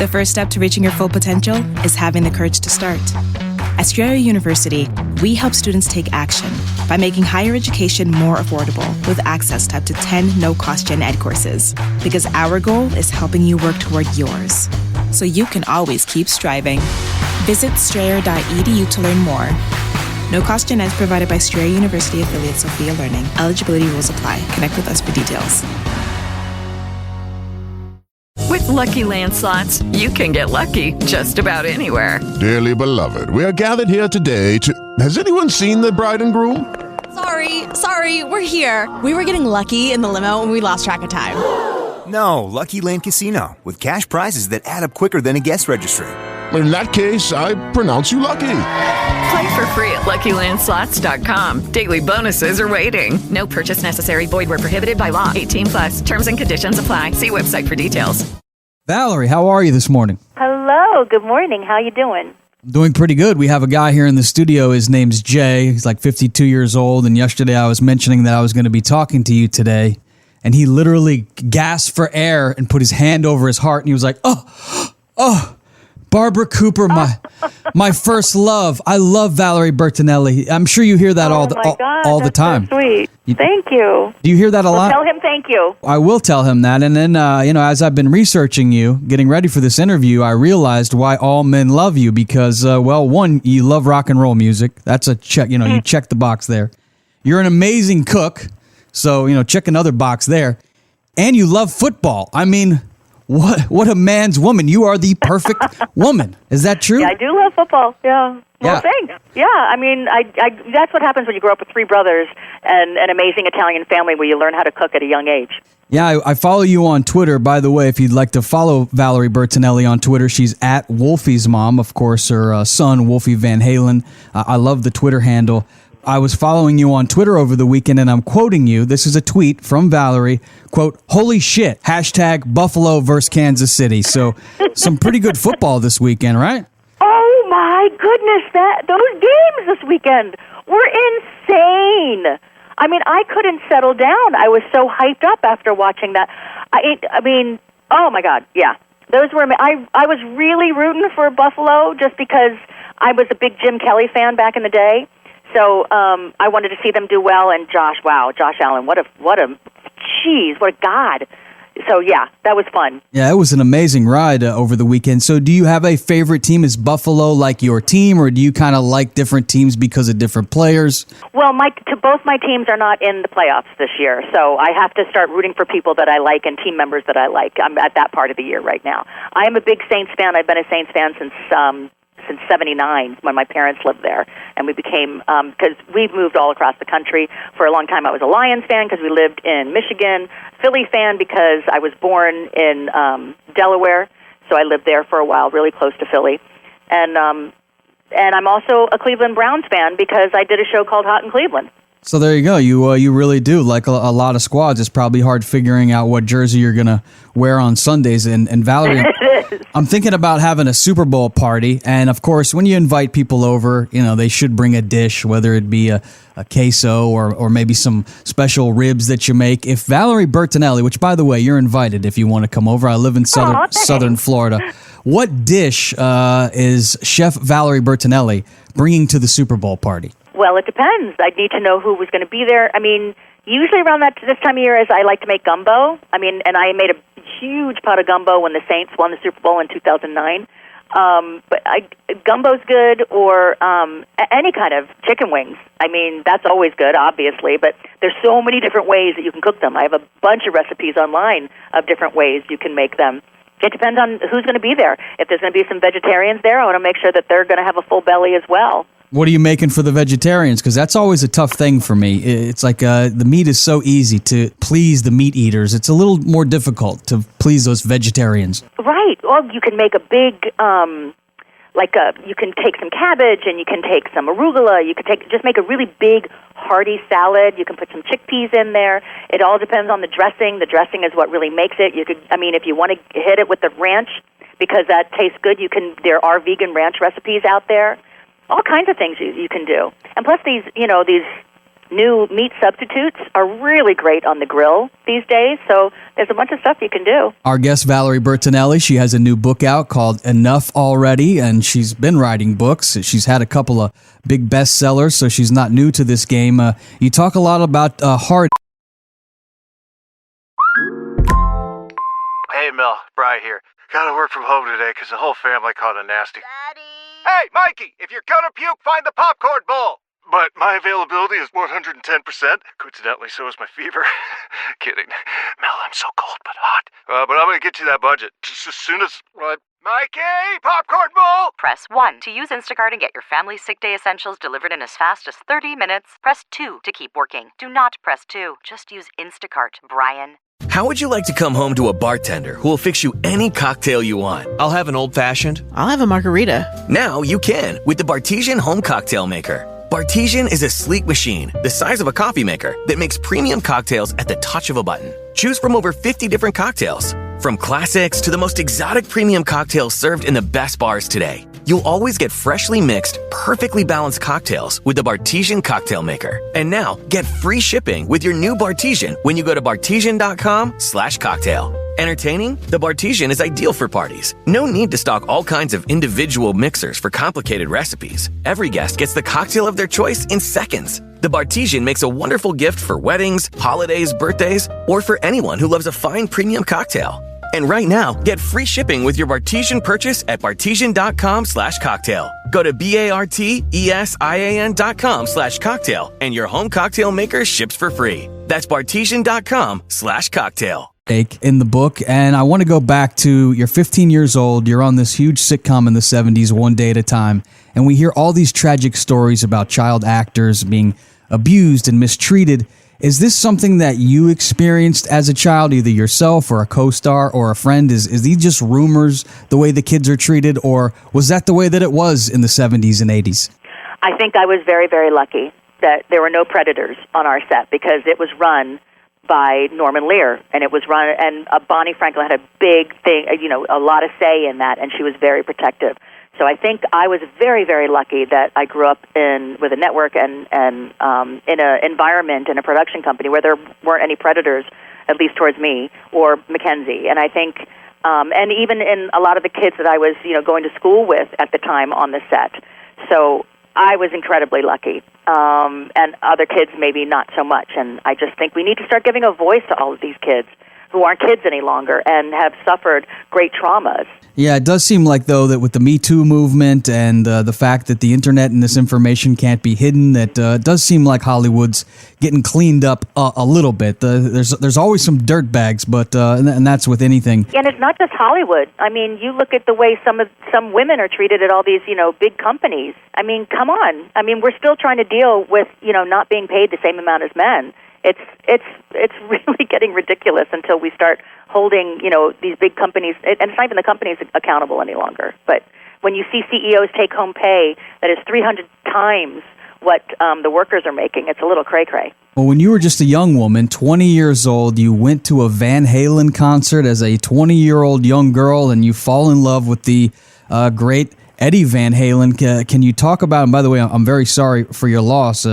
The first step to reaching your full potential is having the courage to start. At Strayer University, we help students take action by making higher education more affordable with access to up to 10 no-cost gen ed courses. Because our goal is helping you work toward yours, so you can always keep striving. Visit strayer.edu to learn more. No-cost gen ed is provided by Strayer University affiliate Sophia Learning. Eligibility rules apply. Connect with us for details. With Lucky Land Slots, you can get lucky just about anywhere. Dearly beloved, we are gathered here today to... Has anyone seen the bride and groom? Sorry, we're here. We were getting lucky in the limo and we lost track of time. No, Lucky Land Casino, with cash prizes that add up quicker than a guest registry. In that case, I pronounce you lucky. Play for free at LuckyLandSlots.com. Daily bonuses are waiting. No purchase necessary. Void where prohibited by law. 18+. Terms and conditions apply. See website for details. Valerie, how are you this morning? Hello. Good morning. How you doing? Doing pretty good. We have a guy here in the studio. His name's Jay. He's like 52 years old. And yesterday I was mentioning that I was going to be talking to you today. And he literally gasped for air and put his hand over his heart. And he was like, oh. Barbara Cooper, my first love. I love Valerie Bertinelli. I'm sure you hear that all the time. So sweet. Thank you. Do you hear that a lot? Tell him thank you. I will tell him that. And then, as I've been researching you, getting ready for this interview, I realized why all men love you because, one, you love rock and roll music. That's a check. You check the box there. You're an amazing cook. So, check another box there. And you love football. I mean... What a man's woman. You are the perfect woman. Is that true? Yeah, I do love football. Yeah. Well, thanks. Yeah, I mean, I that's what happens when you grow up with three brothers and an amazing Italian family where you learn how to cook at a young age. Yeah, I follow you on Twitter. By the way, if you'd like to follow Valerie Bertinelli on Twitter, she's at Wolfie's mom, of course, her son, Wolfie Van Halen. I love the Twitter handle. I was following you on Twitter over the weekend, and I'm quoting you. This is a tweet from Valerie. Quote, "Holy shit, hashtag Buffalo versus Kansas City." So some pretty good football this weekend, right? Oh, my goodness. Those games this weekend were insane. I mean, I couldn't settle down. I was so hyped up after watching that. I mean, oh, my God, yeah. Those were. I was really rooting for Buffalo just because I was a big Jim Kelly fan back in the day. So I wanted to see them do well, and Josh Allen, what a god. So, yeah, that was fun. Yeah, it was an amazing ride over the weekend. So do you have a favorite team? Is Buffalo like your team, or do you kind of like different teams because of different players? Well, both my teams are not in the playoffs this year, so I have to start rooting for people that I like and team members that I like. I'm at that part of the year right now. I am a big Saints fan. I've been a Saints fan since 79 when my parents lived there, and we became because we've moved all across the country. For a long time I was a Lions fan because we lived in Michigan, Philly fan because I was born in Delaware, so I lived there for a while, really close to Philly, and I'm also a Cleveland Browns fan because I did a show called Hot in Cleveland. So there you go. You really do. Like a lot of squads, it's probably hard figuring out what jersey you're going to wear on Sundays. And Valerie, I'm thinking about having a Super Bowl party. And, of course, when you invite people over, they should bring a dish, whether it be a queso or maybe some special ribs that you make. If Valerie Bertinelli, which, by the way, you're invited if you want to come over. I live in southern Florida. What dish is Chef Valerie Bertinelli bringing to the Super Bowl party? Well, it depends. I'd need to know who was going to be there. I mean, usually around this time of year, I like to make gumbo. I mean, and I made a huge pot of gumbo when the Saints won the Super Bowl in 2009. But gumbo's good, or any kind of chicken wings. I mean, that's always good, obviously, but there's so many different ways that you can cook them. I have a bunch of recipes online of different ways you can make them. It depends on who's going to be there. If there's going to be some vegetarians there, I want to make sure that they're going to have a full belly as well. What are you making for the vegetarians? Because that's always a tough thing for me. It's like the meat is so easy to please the meat eaters. It's a little more difficult to please those vegetarians. Right. Well, you can make a big, you can take some cabbage and you can take some arugula. You can just make a really big, hearty salad. You can put some chickpeas in there. It all depends on the dressing. The dressing is what really makes it. If you want to hit it with the ranch because that tastes good, there are vegan ranch recipes out there. All kinds of things you can do. And plus these new meat substitutes are really great on the grill these days. So there's a bunch of stuff you can do. Our guest, Valerie Bertinelli, she has a new book out called Enough already, and she's been writing books. She's had a couple of big bestsellers, so she's not new to this game. You talk a lot about hard. Hey, Mel, Bri here. Gotta work from home today because the whole family caught a nasty. Daddy! Hey, Mikey, if you're gonna puke, find the popcorn bowl! But my availability is 110%. Coincidentally, so is my fever. Kidding. Mel, I'm so cold but hot. But I'm gonna get you that budget just as soon as... Mikey, popcorn bowl! Press 1 to use Instacart and get your family sick day essentials delivered in as fast as 30 minutes. Press 2 to keep working. Do not press 2. Just use Instacart, Brian. How would you like to come home to a bartender who will fix you any cocktail you want? I'll have an old-fashioned. I'll have a margarita. Now you can with the Bartesian Home Cocktail Maker. Bartesian is a sleek machine the size of a coffee maker that makes premium cocktails at the touch of a button. Choose from over 50 different cocktails, from classics to the most exotic premium cocktails served in the best bars today. You'll always get freshly mixed, perfectly balanced cocktails with the Bartesian Cocktail Maker. And now, get free shipping with your new Bartesian when you go to bartesian.com/cocktail. Entertaining? The Bartesian is ideal for parties. No need to stock all kinds of individual mixers for complicated recipes. Every guest gets the cocktail of their choice in seconds. The Bartesian makes a wonderful gift for weddings, holidays, birthdays, or for anyone who loves a fine premium cocktail. And right now, get free shipping with your Bartesian purchase at bartesian.com/cocktail. Go to bartesian.com/cocktail and your home cocktail maker ships for free. That's bartesian.com/cocktail. In the book, and I want to go back to you're 15 years old, you're on this huge sitcom in the 70s, One Day at a Time, and we hear all these tragic stories about child actors being abused and mistreated. Is this something that you experienced as a child, either yourself or a co-star or a friend? Is these just rumors, the way the kids are treated, or was that the way that it was in the 70s and 80s? I think I was very, very lucky that there were no predators on our set because it was run by Norman Lear, and it was run, and Bonnie Franklin had a big thing, a lot of say in that, and she was very protective. So I think I was very, very lucky that I grew up with a network and in an environment in a production company where there weren't any predators, at least towards me or Mackenzie. And I think, and even in a lot of the kids that I was, going to school with at the time on the set. So I was incredibly lucky. And other kids maybe not so much. And I just think we need to start giving a voice to all of these kids who aren't kids any longer and have suffered great traumas. Yeah, it does seem like, though, that with the Me Too movement and the fact that the internet and this information can't be hidden, that it does seem like Hollywood's getting cleaned up a little bit. There's always some dirt bags, but and that's with anything. And it's not just Hollywood. I mean, you look at the way some women are treated at all these, big companies. I mean, come on. I mean, we're still trying to deal with, not being paid the same amount as men. It's really getting ridiculous until we start holding, these big companies, and it's not even the companies accountable any longer. But when you see CEOs take home pay that is 300 times what the workers are making, it's a little cray-cray. Well, when you were just a young woman, 20 years old, you went to a Van Halen concert as a 20-year-old young girl, and you fall in love with the great Eddie Van Halen. Can you talk about, and by the way, I'm very sorry for your loss,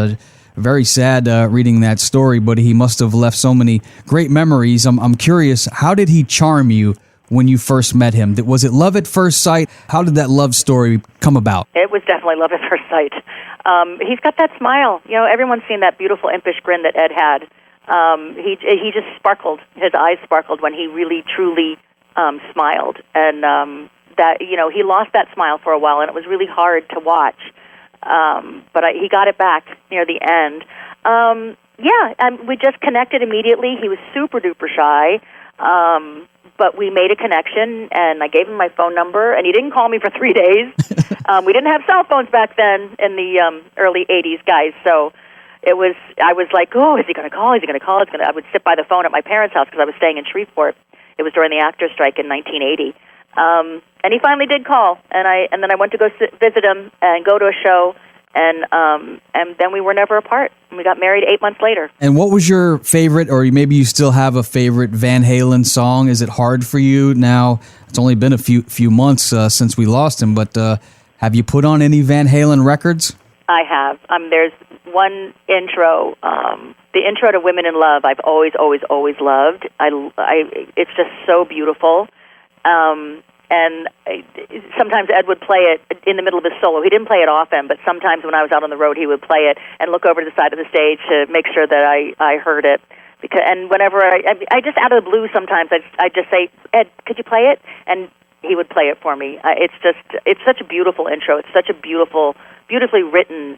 very sad reading that story, but he must have left so many great memories. I'm curious, how did he charm you when you first met him? Was it love at first sight? How did that love story come about? It was definitely love at first sight. He's got that smile. Everyone's seen that beautiful impish grin that Ed had. He just sparkled. His eyes sparkled when he really, truly smiled. And that he lost that smile for a while, and it was really hard to watch. But he got it back near the end. We just connected immediately. He was super duper shy, but we made a connection, and I gave him my phone number, and he didn't call me for 3 days. We didn't have cell phones back then in the early 80s, guys, so I was like, oh, is he going to call? Is he going to call? I would sit by the phone at my parents' house because I was staying in Shreveport. It was during the actors' strike in 1980. And he finally did call, and then I went to go visit him and go to a show, and then we were never apart. And we got married 8 months later. And what was your favorite, or maybe you still have a favorite Van Halen song? Is it hard for you now? It's only been a few months since we lost him, but have you put on any Van Halen records? I have. There's one intro, the intro to Women in Love, I've always loved. It's just so beautiful. And sometimes Ed would play it in the middle of his solo. He didn't play it often, but sometimes when I was out on the road, he would play it and look over to the side of the stage to make sure that I heard it. And whenever I just out of the blue, sometimes I just say, Ed, could you play it? And he would play it for me. It's such a beautiful intro. It's such a beautifully written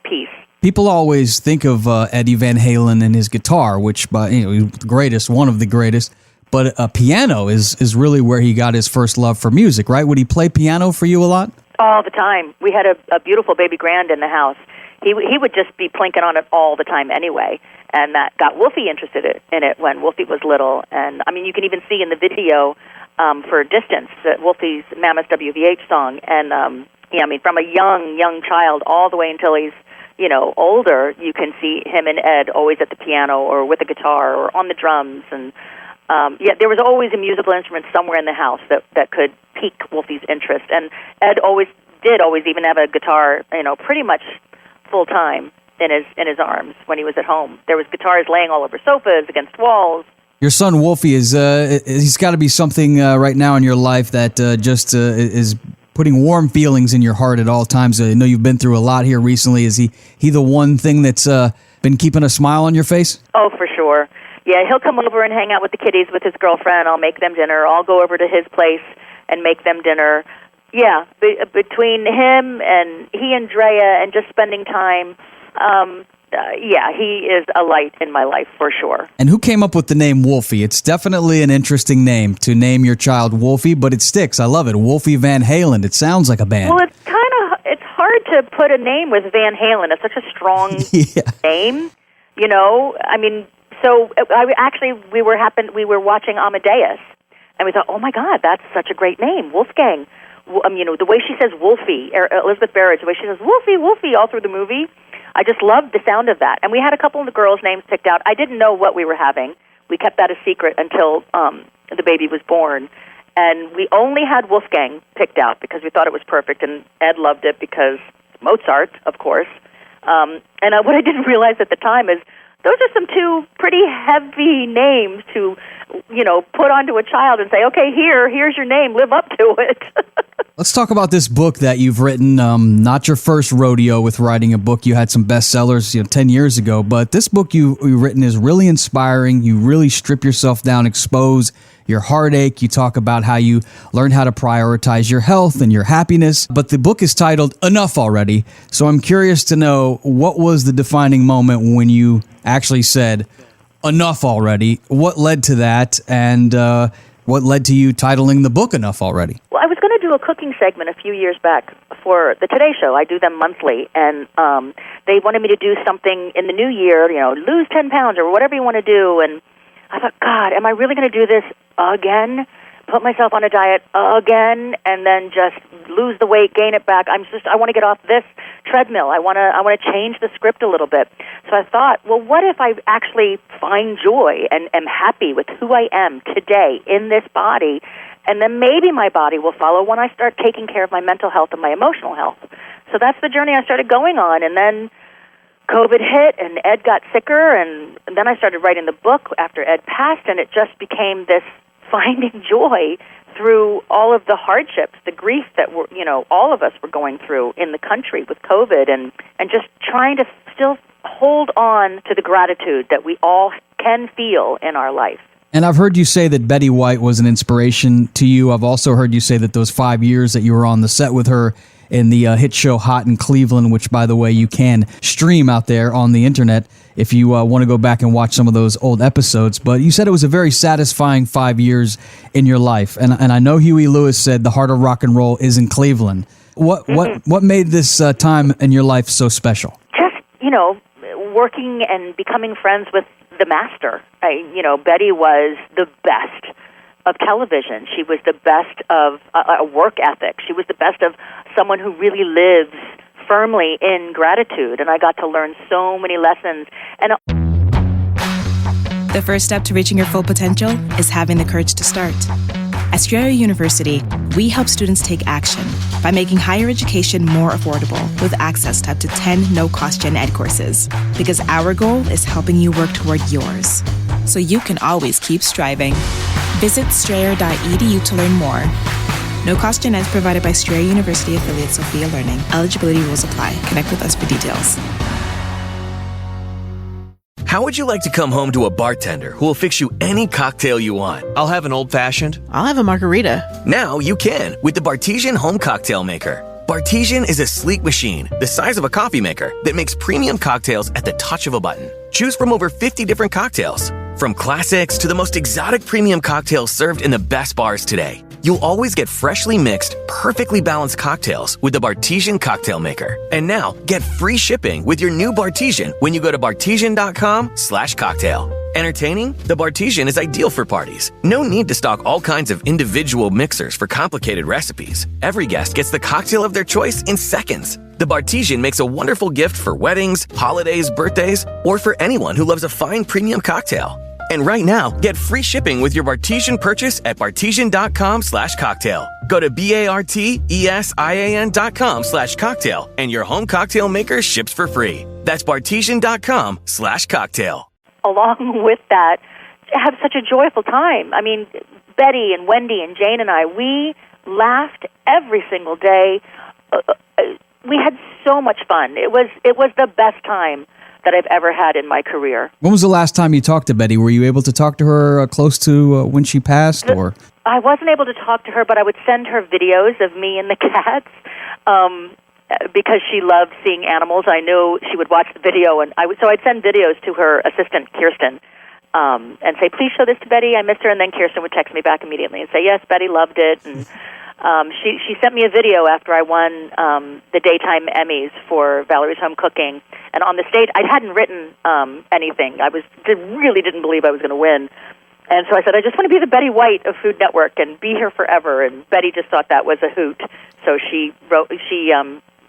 piece. People always think of Eddie Van Halen and his guitar, which he's the greatest, one of the greatest. But a piano is really where he got his first love for music, right? Would he play piano for you a lot? All the time. We had a beautiful baby grand in the house. He would just be plinking on it all the time anyway. And that got Wolfie interested in it when Wolfie was little. And, I mean, you can even see in the video for Distance, Wolfie's Mammoth WVH song. And, from a young child all the way until he's, older, you can see him and Ed always at the piano or with a guitar or on the drums. And, there was always a musical instrument somewhere in the house that could pique Wolfie's interest. And Ed always even have a guitar, pretty much full time in his arms when he was at home. There was guitars laying all over sofas, against walls. Your son Wolfie he's got to be something right now in your life that is putting warm feelings in your heart at all times. I know you've been through a lot here recently. Is he the one thing that's been keeping a smile on your face? Oh, for sure. Yeah, he'll come over and hang out with the kiddies with his girlfriend. I'll make them dinner. I'll go over to his place and make them dinner. Yeah, between him and Drea and just spending time, he is a light in my life for sure. And who came up with the name Wolfie? It's definitely an interesting name to name your child Wolfie, but it sticks. I love it. Wolfie Van Halen. It sounds like a band. Well, it's hard to put a name with Van Halen. It's such a strong name, So we were watching Amadeus, and we thought, oh my God, that's such a great name, Wolfgang. The way she says Wolfie, Elizabeth Barrett, the way she says Wolfie all through the movie, I just loved the sound of that. And we had a couple of the girls' names picked out. I didn't know what we were having. We kept that a secret until the baby was born, and we only had Wolfgang picked out because we thought it was perfect, and Ed loved it because Mozart, of course. What I didn't realize at the time is those are some two pretty heavy names to, put onto a child and say, okay, here's your name, live up to it. Let's talk about this book that you've written. Not your first rodeo with writing a book. You had some bestsellers 10 years ago, but this book you've written is really inspiring. You really strip yourself down, expose your heartache. You talk about how you learned how to prioritize your health and your happiness. But the book is titled Enough Already. So I'm curious to know, what was the defining moment when you actually said, enough already? What led to that? And what led to you titling the book Enough Already? Well, I was going to do a cooking segment a few years back for the Today Show. I do them monthly. And they wanted me to do something in the new year, lose 10 pounds or whatever you want to do. And I thought, God, am I really going to do this again? Put myself on a diet again, and then just lose the weight, gain it back. I want to get off this treadmill. I want to change the script a little bit. So I thought, well, what if I actually find joy and am happy with who I am today in this body, and then maybe my body will follow when I start taking care of my mental health and my emotional health. So that's the journey I started going on, and then COVID hit, and Ed got sicker, and then I started writing the book after Ed passed, and it just became this finding joy through all of the hardships, the grief that all of us were going through in the country with COVID, and just trying to still hold on to the gratitude that we all can feel in our life. And I've heard you say that Betty White was an inspiration to you. I've also heard you say that those 5 years that you were on the set with her in the hit show Hot in Cleveland, which, by the way, you can stream out there on the internet if you want to go back and watch some of those old episodes. But you said it was a very satisfying 5 years in your life. And I know Huey Lewis said the heart of rock and roll is in Cleveland. What made this time in your life so special? Just, working and becoming friends with the master. Betty was the best of television. She was the best of a work ethic. She was the best of someone who really lives firmly in gratitude, and I got to learn so many lessons. And the first step to reaching your full potential is having the courage to start. At Strayer University, we help students take action by making higher education more affordable with access to up to 10 no-cost gen ed courses. Because our goal is helping you work toward yours, so you can always keep striving. Visit strayer.edu to learn more. No-cost gen ed provided by Strayer University affiliate Sophia Learning. Eligibility rules apply. Connect with us for details. How would you like to come home to a bartender who will fix you any cocktail you want? I'll have an old-fashioned. I'll have a margarita. Now you can with the Bartesian Home Cocktail Maker. Bartesian is a sleek machine the size of a coffee maker that makes premium cocktails at the touch of a button. Choose from over 50 different cocktails, from classics to the most exotic premium cocktails served in the best bars today. You'll always get freshly mixed, perfectly balanced cocktails with the Bartesian Cocktail Maker. And now, get free shipping with your new Bartesian when you go to bartesian.com/cocktail. Entertaining? The Bartesian is ideal for parties. No need to stock all kinds of individual mixers for complicated recipes. Every guest gets the cocktail of their choice in seconds. The Bartesian makes a wonderful gift for weddings, holidays, birthdays, or for anyone who loves a fine premium cocktail. And right now, get free shipping with your Bartesian purchase at bartesian.com/cocktail. Go to bartesian.com/cocktail and your home cocktail maker ships for free. That's bartesian.com/cocktail. Along with that, have such a joyful time. I mean, Betty and Wendy and Jane and I, we laughed every single day. We had so much fun. It was the best time that I've ever had in my career. When was the last time you talked to Betty? Were you able to talk to her close to when she passed? Or I wasn't able to talk to her, but I would send her videos of me and the cats because she loved seeing animals. I knew she would watch the video, and so I'd send videos to her assistant, Kirsten, and say, please show this to Betty. I missed her, and then Kirsten would text me back immediately and say, yes, Betty loved it. And she sent me a video after I won the Daytime Emmys for Valerie's Home Cooking. And on the stage, I hadn't written anything. I really didn't believe I was going to win. And so I said, I just want to be the Betty White of Food Network and be here forever. And Betty just thought that was a hoot. So she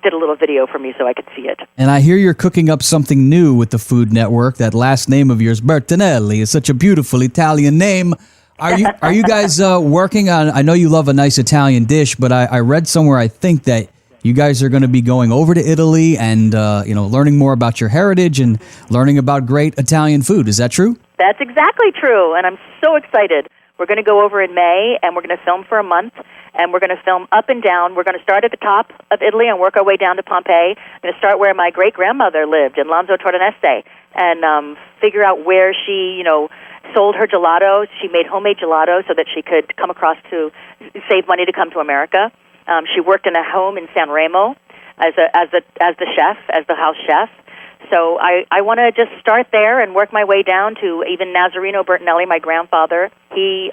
did a little video for me so I could see it. And I hear you're cooking up something new with the Food Network. That last name of yours, Bertinelli, is such a beautiful Italian name. Are you guys working on? I know you love a nice Italian dish, but I read somewhere, I think, that you guys are going to be going over to Italy and learning more about your heritage and learning about great Italian food. Is that true? That's exactly true, and I'm so excited. We're going to go over in May, and we're going to film for a month, and we're going to film up and down. We're going to start at the top of Italy and work our way down to Pompeii. We're going to start where my great-grandmother lived, in Lanzo Tortonese, and figure out where she, sold her gelato. She made homemade gelato so that she could come across to save money to come to America. She worked in a home in San Remo as the chef, as the house chef. So I want to just start there and work my way down to even Nazareno Bertinelli, my grandfather. He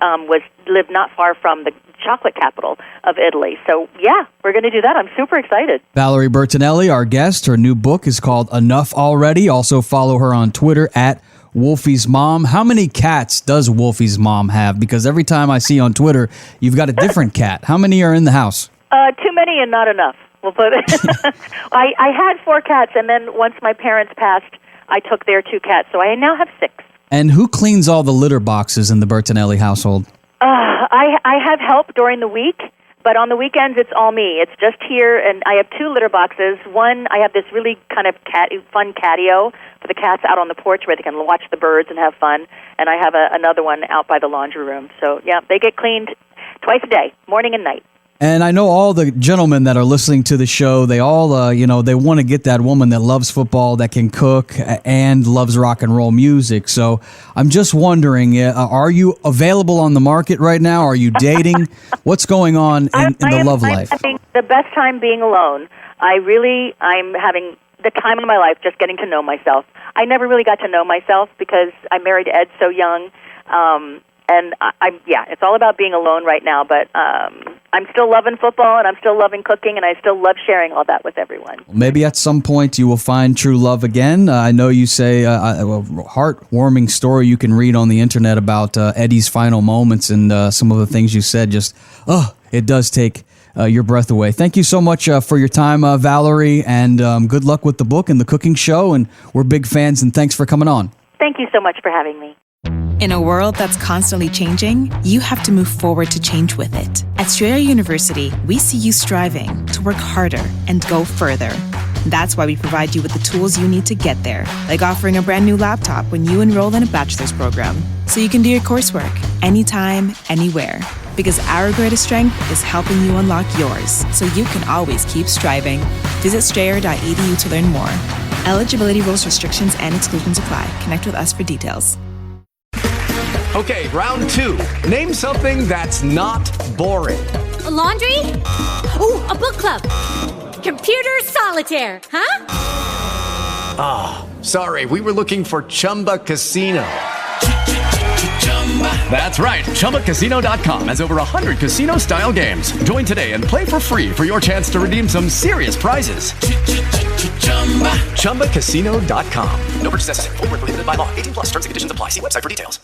lived not far from the chocolate capital of Italy. So, yeah, we're going to do that. I'm super excited. Valerie Bertinelli, our guest. Her new book is called Enough Already. Also follow her on Twitter at Wolfie's Mom. How many cats does Wolfie's mom have? Because every time I see on Twitter, you've got a different cat. How many are in the house? Too many and not enough. We'll put it. I had 4 cats, and then once my parents passed, I took their 2 cats, so I now have 6. And who cleans all the litter boxes in the Bertinelli household? I have help during the week, but on the weekends it's all me. It's just here, and I have 2 litter boxes. One, I have this really kind of fun catio for the cats out on the porch where they can watch the birds and have fun, and I have another one out by the laundry room. So, yeah, they get cleaned twice a day, morning and night. And I know all the gentlemen that are listening to the show, they all, they want to get that woman that loves football, that can cook, and loves rock and roll music. So I'm just wondering, are you available on the market right now? Are you dating? What's going on in the love life? I'm having the best time being alone. I'm having the time of my life just getting to know myself. I never really got to know myself because I married Ed so young. And it's all about being alone right now, but I'm still loving football, and I'm still loving cooking, and I still love sharing all that with everyone. Maybe at some point you will find true love again. I know you say a heartwarming story you can read on the internet about Eddie's final moments, and some of the things you said it does take your breath away. Thank you so much for your time, Valerie, and good luck with the book and the cooking show, and we're big fans, and thanks for coming on. Thank you so much for having me. In a world that's constantly changing, you have to move forward to change with it. At Strayer University, we see you striving to work harder and go further. That's why we provide you with the tools you need to get there, like offering a brand new laptop when you enroll in a bachelor's program, so you can do your coursework anytime, anywhere. Because our greatest strength is helping you unlock yours, so you can always keep striving. Visit strayer.edu to learn more. Eligibility rules, restrictions, and exclusions apply. Connect with us for details. Okay, round 2. Name something that's not boring. A laundry? Ooh, a book club. Computer solitaire, huh? Ah, sorry, we were looking for Chumba Casino. That's right, ChumbaCasino.com has over 100 casino-style games. Join today and play for free for your chance to redeem some serious prizes. ChumbaCasino.com. No purchase necessary. Void where prohibited by law. 18+. Terms and conditions apply. See website for details.